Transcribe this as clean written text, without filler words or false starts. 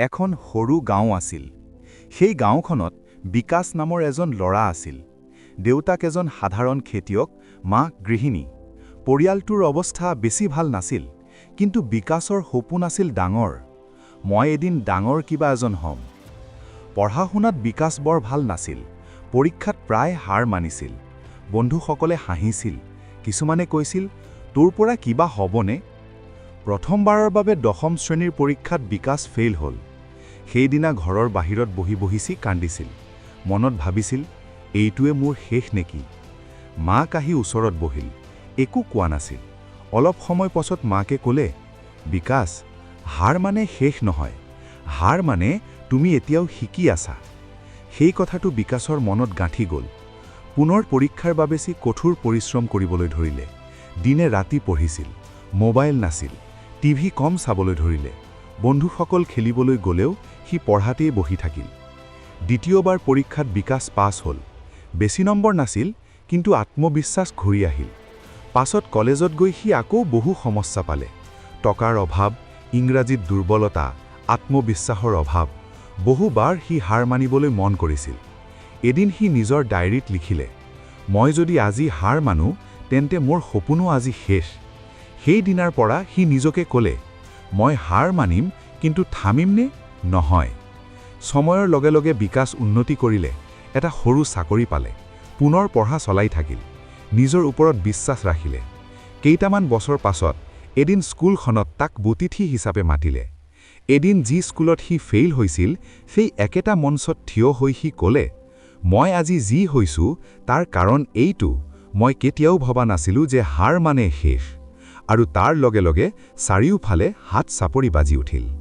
এখন সৰু গাঁও আছিল। সেই গাঁওখনত বিকাশ নামৰ এজন ল'ৰা আছিল। দেউতাক এজন সাধাৰণ খেতিয়ক, মা গৃহিণী। পৰিয়ালটোৰ অৱস্থা বেছি ভাল নাছিল, কিন্তু বিকাশৰ সপোন আছিল ডাঙৰ। মই এদিন ডাঙৰ কিবা এজন হ'ম। পঢ়া-শুনাত বিকাশ বৰ ভাল নাছিল। পৰীক্ষাত প্ৰায় হাৰ মানিছিল। বন্ধুসকলে হাঁহিছিল, কিছুমানে কৈছিল, তোৰ পৰা কিবা হ'বনে? প্ৰথমবাৰৰ বাবে 10ম শ্ৰেণীৰ পৰীক্ষাত বিকাশ ফেইল হ'ল। সেইদিনা ঘৰৰ বাহিৰত বহি কান্দিছিল। মনত ভাবিছিল, এইটোৱে মোৰ শেষ নেকি? মাক আহি ওচৰত বহিল, একো কোৱা নাছিল। অলপ সময় পাছত মাকে ক'লে, বিকাশ, হাৰ মানে শেষ নহয়, হাৰ মানে তুমি এতিয়াও শিকি আছা। সেই কথাটো বিকাশৰ মনত গাঁঠি গ'ল। পুনৰ পৰীক্ষাৰ বাবে সি কঠোৰ পৰিশ্ৰম কৰিবলৈ ধৰিলে। দিনে ৰাতি পঢ়িছিল, মোবাইল নাছিল, টিভি কম চাবলৈ ধৰিলে। বন্ধুসকল খেলিবলৈ গ'লেও সি পঢ়াতেই বহি থাকিল। দ্বিতীয়বাৰ পৰীক্ষাত বিকাশ পাছ হ'ল। বেছি নম্বৰ নাছিল, কিন্তু আত্মবিশ্বাস ঘূৰি আহিল। পাছত কলেজত গৈ সি আকৌ বহু সমস্যা পালে। টকাৰ অভাৱ, ইংৰাজীত দুৰ্বলতা, আত্মবিশ্বাসৰ অভাৱ। বহুবাৰ সি হাৰ মানিবলৈ মন কৰিছিল। এদিন সি নিজৰ ডায়েৰীত লিখিলে, মই যদি আজি হাৰ মানো, তেন্তে মোৰ সপোনো আজি শেষ। সেই দিনাৰ পৰা সি নিজকে ক'লে, মই হাৰ মানিম, কিন্তু থামিমনে? নহয়। সময়ৰ লগে লগে বিকাশ উন্নতি কৰিলে, এটা সৰু চাকৰি পালে, পুনৰ পঢ়া চলাই থাকিল, নিজৰ ওপৰত বিশ্বাস ৰাখিলে। কেইটামান বছৰ পাছত এদিন স্কুলখনত তাক অতিথি হিচাপে মাতিলে। এদিন যি স্কুলত সি ফেইল হৈছিল, সেই একেটা মঞ্চত থিয় হৈ সি ক'লে, মই আজি যি হৈছোঁ তাৰ কাৰণ এইটো, মই কেতিয়াও ভবা নাছিলোঁ যে হাৰ মানে শেষ। আৰু তাৰ লগে লগে চাৰিওফালে হাত চাপৰি বাজি উঠিল।